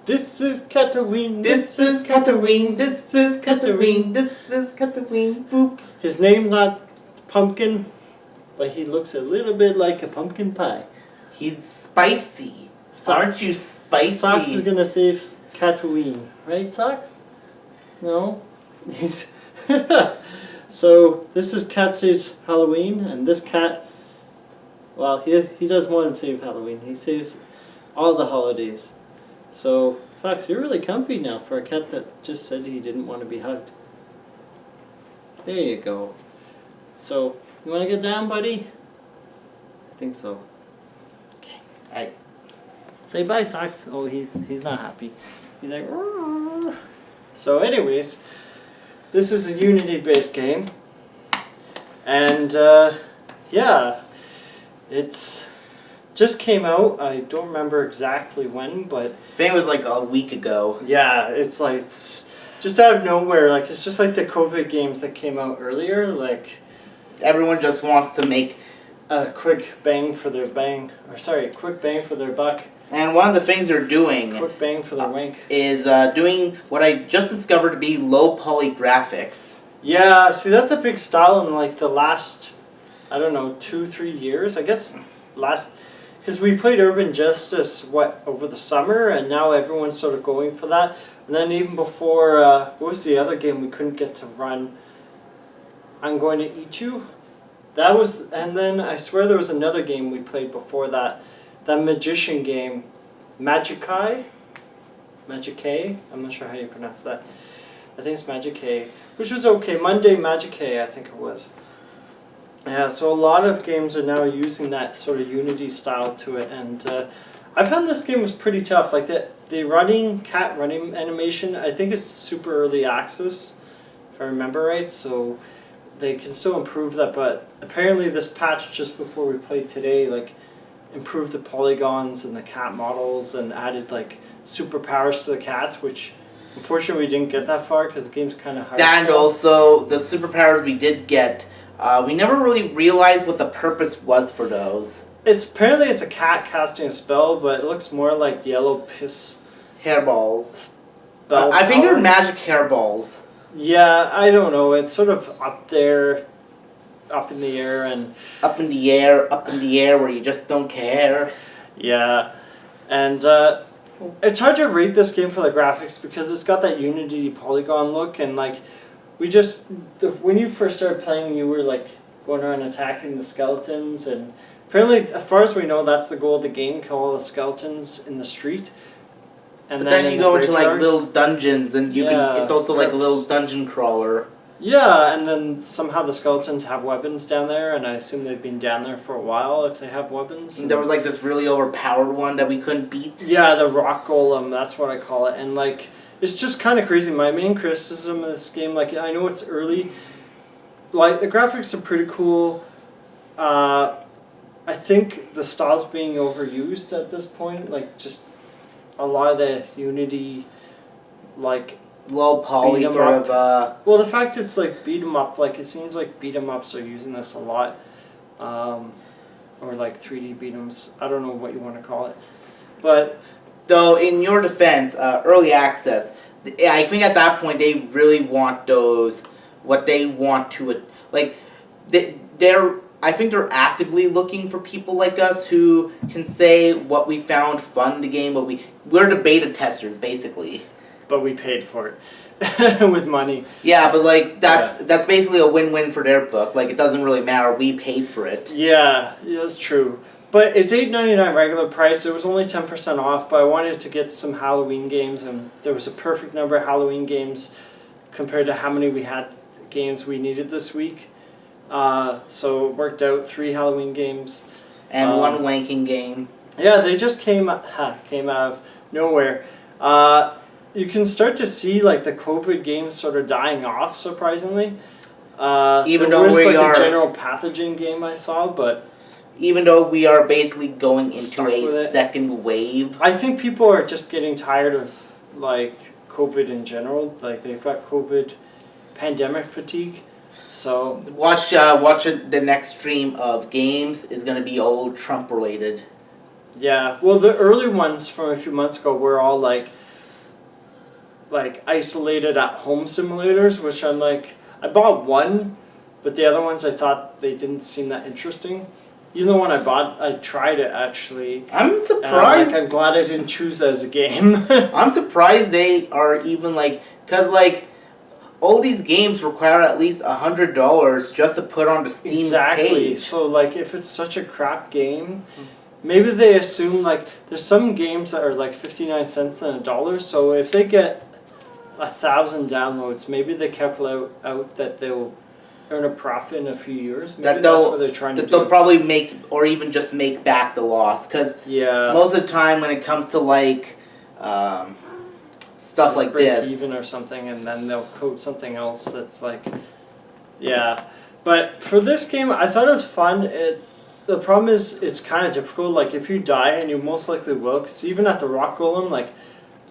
This is Catherine. This is Catherine. This is Catherine. This is Catherine. Boop. His name's not Pumpkin, but he looks a little bit like a pumpkin pie. He's spicy. Aren't you spicy? Socks is gonna save Catherine, right, Socks? No? He's So, this is Cat Saves Halloween, and this cat, well, he does more than save Halloween. He saves all the holidays. So, Fox, you're really comfy now for a cat that just said he didn't want to be hugged. There you go. So, you want to get down, buddy? I think so. Okay. Say bye, Fox. Oh, he's not happy. He's like, "Rrr." So anyways, this is a Unity-based game. And, yeah, it's just came out. I don't remember exactly when, but I think it was like a week ago. yeah, it's like just out of nowhere. Like, it's just like the COVID games that came out earlier. Like, everyone just wants to make a quick bang for their quick bang for their buck. And one of the things they're doing Quick bang for their wink. is doing what I just discovered to be low poly graphics. Yeah, see, that's a big style in like the last, I don't know, 2-3 years. I guess because we played Urban Justice over the summer, and now everyone's sort of going for that. And then even before, what was the other game we couldn't get to run? I'm Going to Eat You. That was, and then I swear there was another game we played before that. That magician game, Magic-Eye, I'm not sure how you pronounce that. I think it's Magic-Eye, which was okay. Monday Magic-Eye, I think it was. Yeah, so a lot of games are now using that sort of Unity style to it, and I found this game was pretty tough. Like the cat running animation, I think it's super early access, if I remember right, so they can still improve that, but apparently this patch just before we played today, like, improved the polygons and the cat models and added like superpowers to the cats, which unfortunately we didn't get that far because the game's kind of hard. And also the superpowers we did get, we never really realized what the purpose was for those. Apparently it's a cat casting a spell, but it looks more like yellow piss hairballs. I think they're magic hairballs. Yeah, I don't know. It's sort of up there. Up in the air and... Up in the air where you just don't care. Yeah. And it's hard to rate this game for the graphics because it's got that Unity polygon look, and like, when you first started playing, you were like going around attacking the skeletons, and apparently, as far as we know, that's the goal of the game, kill all the skeletons in the street. And but then you go into like little dungeons, and it's also like a little dungeon crawler. Yeah, and then somehow the skeletons have weapons down there, and I assume they've been down there for a while if they have weapons. And there was like this really overpowered one that we couldn't beat. Yeah, the rock golem, that's what I call it. And like, it's just kind of crazy. My main criticism of this game, like, I know it's early, like, the graphics are pretty cool. I think the style's being overused at this point, like, just a lot of the Unity, like, low poly sort of well, the fact it's like beat 'em up, like, it seems like beat 'em ups are using this a lot, or like 3D beat 'ems. I don't know what you want to call it, but though in your defense, early access, I think at that point they really want what they want to like. I think they're actively looking for people like us who can say what we found fun in the game. We're the beta testers basically. But we paid for it with money. Yeah, but like that's basically a win-win for their book. Like, it doesn't really matter. We paid for it. Yeah, that's true. But it's $8.99 regular price. It was only 10% off. But I wanted to get some Halloween games, and there was a perfect number of Halloween games compared to how many games we needed this week. So it worked out. 3 Halloween games and 1 wanking game. Yeah, they just came out of nowhere. You can start to see like the COVID games sort of dying off, surprisingly. Even though we are a general pathogen game I saw, but even though we are basically going into a second wave, I think people are just getting tired of like COVID in general. Like, they've got COVID pandemic fatigue. So watch the next stream of games is going to be all Trump related. Yeah, well, the early ones from a few months ago were all like like isolated at home simulators, which I'm like, I bought one, but the other ones I thought they didn't seem that interesting. Even the one I bought, I tried it actually. I'm surprised. I'm glad I didn't choose it as a game. I'm surprised they are even like, cause like all these games require at least $100 just to put on the Steam Exactly. page. So like, if it's such a crap game, maybe they assume like there's some games that are like 59 cents and $1. So if they get 1,000 downloads, maybe they calculate out that they'll earn a profit in a few years. Maybe that's what they're trying to do. They'll probably make, or even just make back the loss, because Yeah. most of the time when it comes to like stuff Just like break this, even or something, and then they'll code something else that's like, yeah. But for this game, I thought it was fun. The problem is it's kind of difficult. Like if you die, and you most likely will, because even at the rock golem, like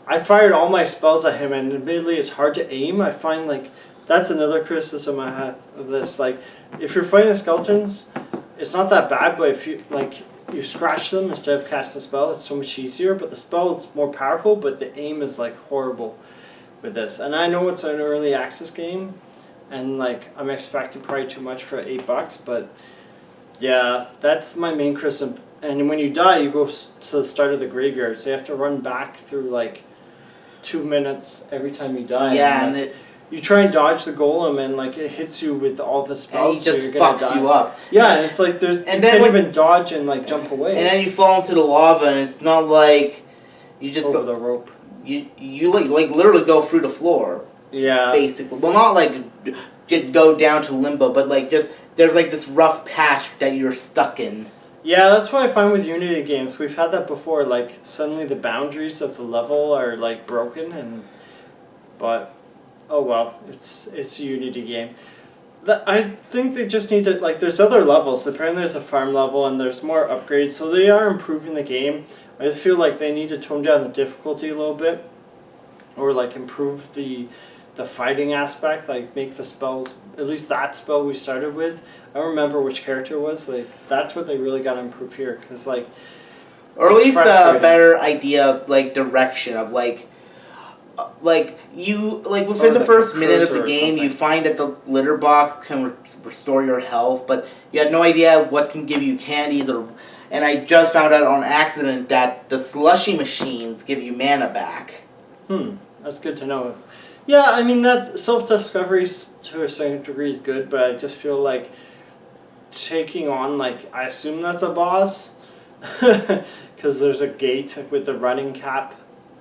I fired all my spells at him, and admittedly it's hard to aim. I find like that's another criticism I have of this. Like if you're fighting the skeletons, it's not that bad, but if you like you scratch them instead of casting a spell, it's so much easier. But the spell is more powerful, but the aim is like horrible with this. And I know it's an early access game, and like I'm expecting probably too much for $8, but yeah, that's my main criticism. And when you die, you go to the start of the graveyard, so you have to run back through like 2 minutes every time you die. yeah, and and like, you try and dodge the golem, and like it hits you with all the and spells, he just so you're gonna fucks die. you up. Yeah, and it's like there's And you then can't when- even dodge and like jump away And then you fall into the lava, and it's not like you just over the rope. you like literally go through the floor, Yeah. basically. Well, not like go down to limbo, but like just there's like this rough patch that you're stuck in. Yeah, that's what I find with Unity games. We've had that before. Like suddenly the boundaries of the level are like broken, but oh well, it's a Unity game. I think they just need to like. There's other levels. Apparently, there's a farm level and there's more upgrades, so they are improving the game. I just feel like they need to tone down the difficulty a little bit, or like improve the fighting aspect. Like make the spells. At least that spell we started with. I don't remember which character it was. Like that's what they really got to improve here, because like. Or at It's least a frustrating. better idea of like direction of like you like within Or the first the minute of the cursor or game you something. find that the litter box can restore your health, but you had no idea what can give you candies or. And I just found out on accident that the slushy machines give you mana back. That's good to know. Yeah, I mean that self-discovery to a certain degree is good, but I just feel like taking on like I assume that's a boss, because there's a gate with the running cap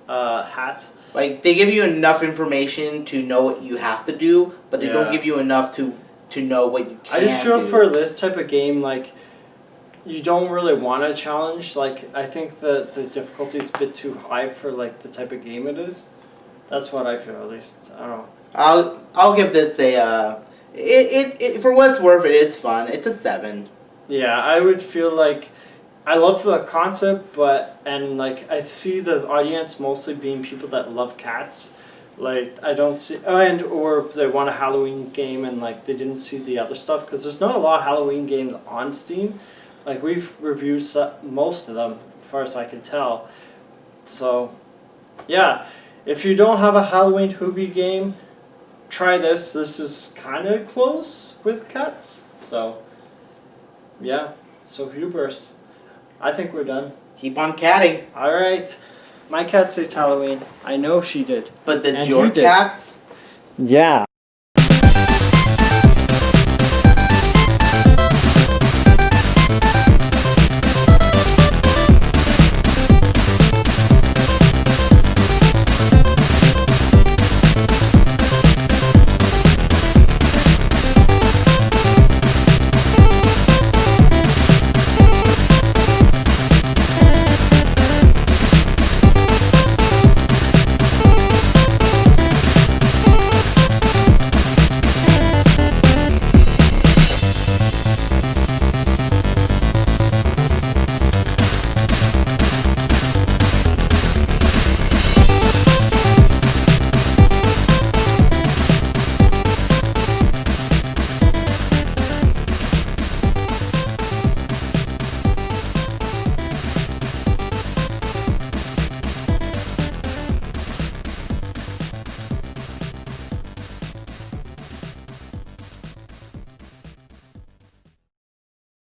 hat. Like they give you enough information to know what you have to do, but they don't Yeah. give you enough to know what you can I just feel do. for this type of game like you don't really want a challenge. Like I think the difficulty is a bit too high for like the type of game it is. That's what I feel, at least. I don't know. I'll give this a it for what it's worth, it is fun. It's a 7. Yeah, I would feel like I love the concept, and like I see the audience mostly being people that love cats. Like I don't see, or they want a Halloween game and like they didn't see the other stuff, because there's not a lot of Halloween games on Steam. Like we've reviewed most of them, as far as I can tell. So, yeah, if you don't have a Halloween Hoobie game, try this. This is kind of close with cats. So, yeah. So Hubers, I think we're done. Keep on catting. All right. My cat saved Halloween. I know she did. But the And your you did. cats? Yeah.